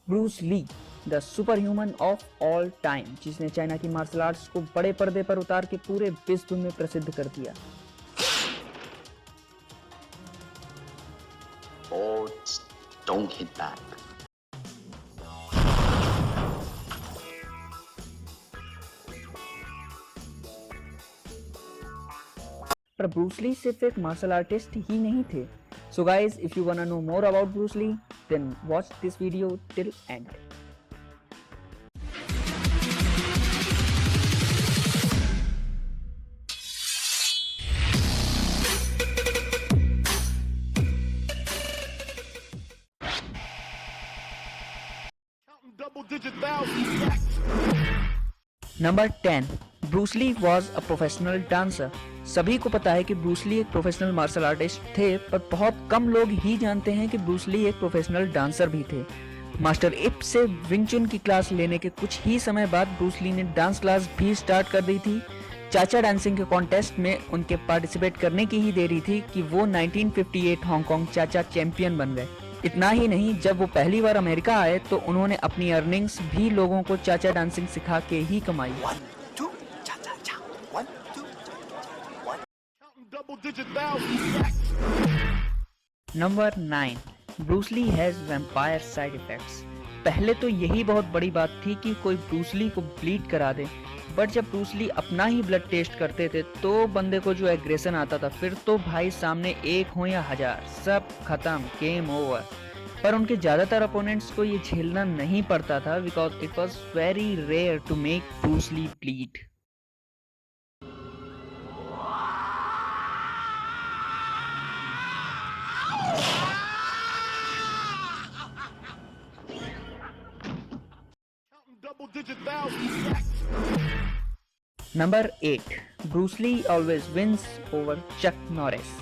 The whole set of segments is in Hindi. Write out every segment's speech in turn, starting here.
Bruce Lee, the super human of all time, जिसने चाइना की मार्शल आर्ट्स को बड़े पर्दे पर उतार के पूरे विश्व में प्रसिद्ध कर दिया। Oh, don't hit back. पर ब्रूस ली सिर्फ एक मार्शल आर्टिस्ट ही नहीं थे। So guys, if you wanna know more about Bruce Lee, then watch this video till end. Number 10, Bruce Lee was a professional dancer. सभी को पता है कि ब्रूस ली एक प्रोफेशनल मार्शल आर्टिस्ट थे, पर बहुत कम लोग ही जानते हैं कि ब्रूस ली एक प्रोफेशनल डांसर भी थे। मास्टर इप से विंग चुन की क्लास लेने के कुछ ही समय बाद ब्रूस ली ने डांस क्लास भी स्टार्ट कर दी थी। चाचा डांसिंग के कॉन्टेस्ट में उनके पार्टिसिपेट करने की ही देरी थी कि वो 1958 हांगकांग चाचा चैंपियन बन गए। इतना ही नहीं, जब वो पहली बार अमेरिका आए तो उन्होंने अपनी अर्निंग्स भी लोगों को चाचा डांसिंग सिखा के ही कमाई। Number 9, Bruce Lee has vampire side effects. पहले तो यही बहुत बड़ी बात थी कि कोई ब्रूस ली को ब्लीड करा दे, बट जब ब्रूस ली अपना ही ब्लड टेस्ट करते थे तो बंदे को जो एग्रेशन आता था, फिर तो भाई सामने एक हो या हजार, सब खत्म, गेम ओवर। पर उनके ज्यादातर अपोनेंट्स को ये झेलना नहीं पड़ता था, because it was very rare to make Bruce Lee bleed. Number 8, Bruce Lee always wins over Chuck Norris.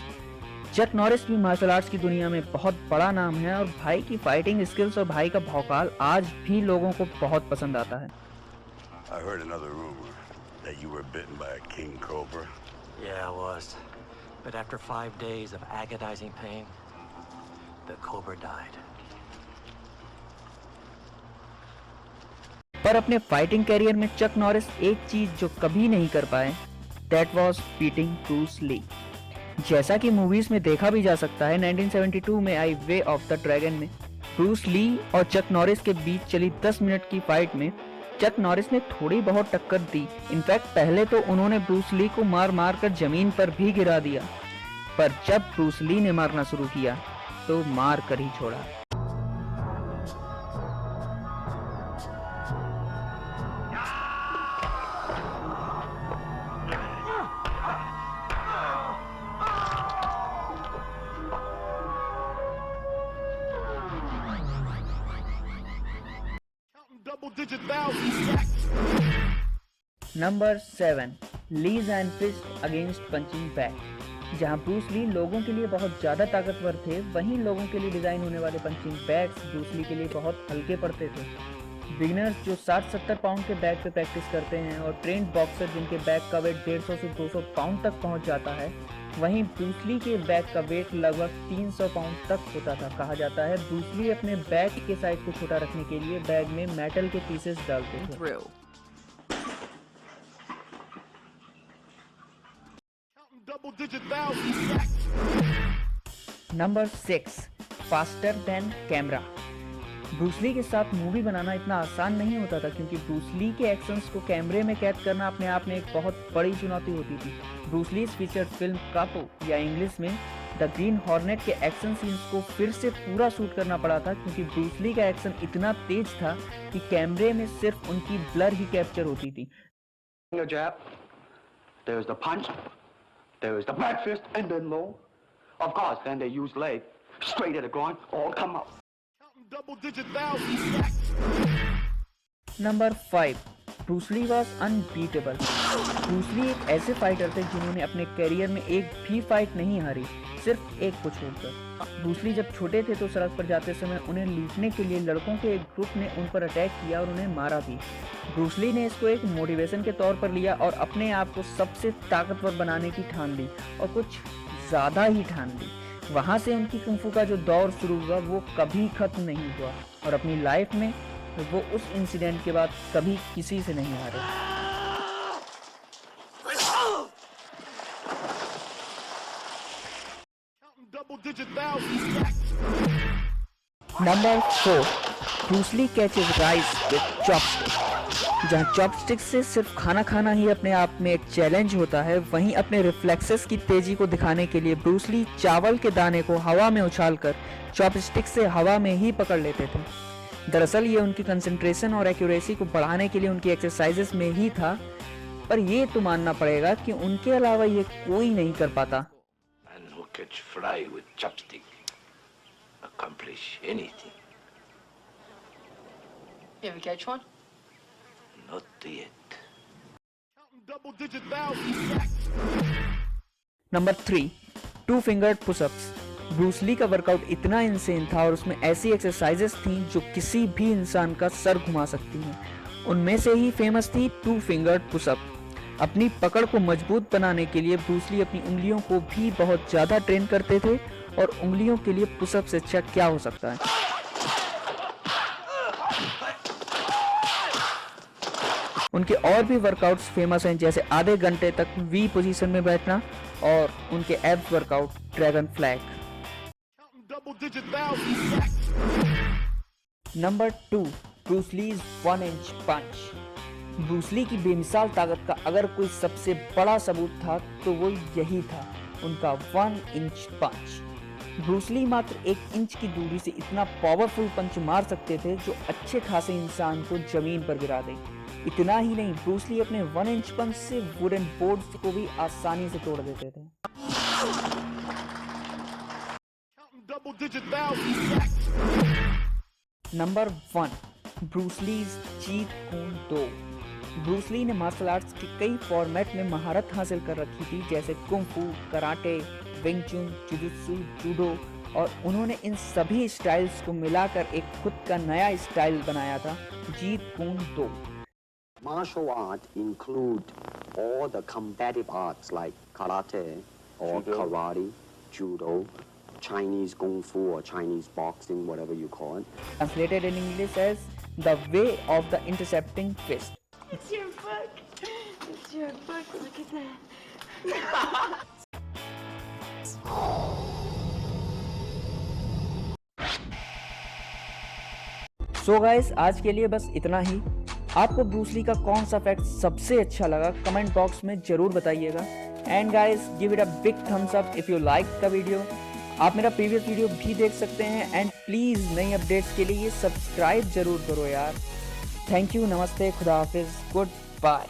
Chuck Norris भी मार्शल आर्ट्स की दुनिया में बहुत बड़ा नाम है और भाई की फाइटिंग स्किल्स और भाई का भौकाल आज भी लोगों को बहुत पसंद आता है। I heard another rumor that you were bitten by a king cobra. Yeah, I was. But after 5 days of agonizing pain, the cobra died. पर अपने फाइटिंग कैरियर में चक नॉरिस एक चीज जो कभी नहीं कर पाए, that was beating Bruce Lee. जैसा कि मूवीज में देखा भी जा सकता है, 1972 में आई वे ऑफ द ड्रैगन में ब्रूस ली और चक नॉरिस के बीच चली 10 मिनट की फाइट में चक नॉरिस ने थोड़ी बहुत टक्कर दी। इनफैक्ट पहले तो उन्होंने ब्रूस ली को मार मार कर जमीन पर भी गिरा दिया, पर जब ब्रूस ली ने मारना शुरू किया तो मार कर ही छोड़ा। Number 7, Lee's and fist against punching bag. जहां ब्रूस ली लोगों के लिए बहुत ज्यादा ताकतवर थे, वहीं लोगों के लिए डिजाइन होने वाले पंचिंग बैग्स ब्रूस ली के लिए बहुत हल्के पड़ते थे। बिगिनर्स जो 60-70 पाउंड के बैग पे प्रैक्टिस करते हैं और ट्रेंड बॉक्सर जिनके बैग का वेट 150 से 200 पाउंड तक पहुंच जाता है, वहीं ब्रूस ली के बैग का वेट लगभग 300 पाउंड तक होता था। कहा जाता है ब्रूस ली अपने बैग के साइज को छोटा रखने के लिए बैग में मेटल के पीसेस डालते थे। Number 6, faster than camera. Bruce Lee के साथ मूवी बनाना इतना आसान नहीं होता था, क्योंकि ब्रूस ली के एक्शंस को कैमरे में कैद करना अपने आप में एक बहुत बड़ी चुनौती होती थी। ब्रूस ली फीचर्ड फिल्म कापो या इंग्लिश में द ग्रीन हॉर्नेट के एक्शन सीन्स को फिर से पूरा शूट करना पड़ा था, क्योंकि ब्रूस ली का एक्शन इतना तेज था कि कैमरे में सिर्फ उनकी ब्लर ही कैप्चर होती थी। There was the back fist and then low. Of course, then they used leg straight at the groin, all come up. Number 5, Bruce Lee was unbeatable. Bruce Lee एक ऐसे फाइटर थे जिन्होंने अपने करियर में एक भी फाइट नहीं हारी, सिर्फ एक को छोड़कर। ब्रूस ली जब छोटे थे तो सड़क पर जाते समय उन्हें लूटने के लिए लड़कों के एक ग्रुप ने उन पर अटैक किया और उन्हें मारा भी। ब्रूस ली ने इसको एक मोटिवेशन के तौर पर लिया और अपने आप को सबसे ताकतवर बनाने की ठान ली, और कुछ ज़्यादा ही ठान ली। वहाँ से उनकी कुंफू का जो दौर शुरू हुआ वो कभी खत्म नहीं हुआ और अपनी लाइफ में वो उस इंसिडेंट के बाद कभी किसी से नहीं हारे। Number 4, Bruce Lee catches rice with chopstick. जहाँ चॉपस्टिक से सिर्फ खाना खाना ही अपने आप में एक चैलेंज होता है, वहीं अपने रिफ्लेक्सेस की तेजी को दिखाने के लिए ब्रूस ली चावल के दाने को हवा में उछालकर चॉपस्टिक से हवा में ही पकड़ लेते थे। दरअसल ये उनकी कंसंट्रेशन और एक्यूरेसी को बढ़ाने के लिए उनकी एक्सरसाइजेस में ही था, पर ये तो मानना पड़ेगा कि उनके अलावा ये कोई नहीं कर पाता। Man who catch fly with chopstick accomplish anything. You ever catch one? Not yet. Number 3, 2 fingered pushups. Bruce Lee का वर्कआउट इतना इंसेन था और उसमें ऐसी एक्सरसाइजेस थी जो किसी भी इंसान का सर घुमा सकती हैं। उनमें से ही फेमस थी 2 फिंगर्ड पुशअप। अपनी पकड़ को मजबूत बनाने के लिए ब्रूस ली अपनी उंगलियों को भी बहुत ज़्यादा ट्रेन करते थे और उंगलियों के लिए पुशअप से अच्छा क्या हो सकता है। उनके और भी वर्कआउट्स फेमस हैं, जैसे आधे घंटे तक वी पोजीशन में बैठना और उनके abs workout dragon flag. Number 2, Bruce Lee's 1 inch punch. Bruce Lee की बेमिसाल ताकत का अगर कोई सबसे बड़ा सबूत था तो वो यही था, उनका 1 इंच पंच। ब्रूस ली मात्र 1 इंच की दूरी से इतना पावरफुल पंच मार सकते थे जो अच्छे खासे इंसान को जमीन पर गिरा दे। इतना ही नहीं, ब्रूस ली अपने 1 इंच पंच से वुडन बोर्ड्स को भी आसानी से तोड़ देते थे। नंबर 1, ब्रूस लीज जीत कून 2। ब्रूस ली ने मार्शल आर्ट्स के कई फॉर्मेट में महारत हासिल कर रखी थी, जैसे कुंफू, कराटे, विंग चुन, जुजुत्सु, जूडो, और उन्होंने इन सभी स्टाइल्स को मिलाकर एक खुद का नया स्टाइल बनाया था, जीत कून 2। Martial art include all the combative arts like karate or karate, judo, Chinese kung fu or Chinese boxing, whatever you call it. Translated in English as the way of the intercepting fist. It's your book. It's your book. Look at that. So guys, आज के लिए बस इतना ही। आपको ब्रूस ली का कौन सा फैक्ट सबसे अच्छा लगा कमेंट बॉक्स में जरूर बताइएगा। And guys, give it a big thumbs up if you like the video. आप मेरा प्रीवियस वीडियो भी देख सकते हैं एंड प्लीज़ नई अपडेट्स के लिए सब्सक्राइब जरूर करो यार। थैंक यू, नमस्ते, खुदा हाफिज, गुड बाय।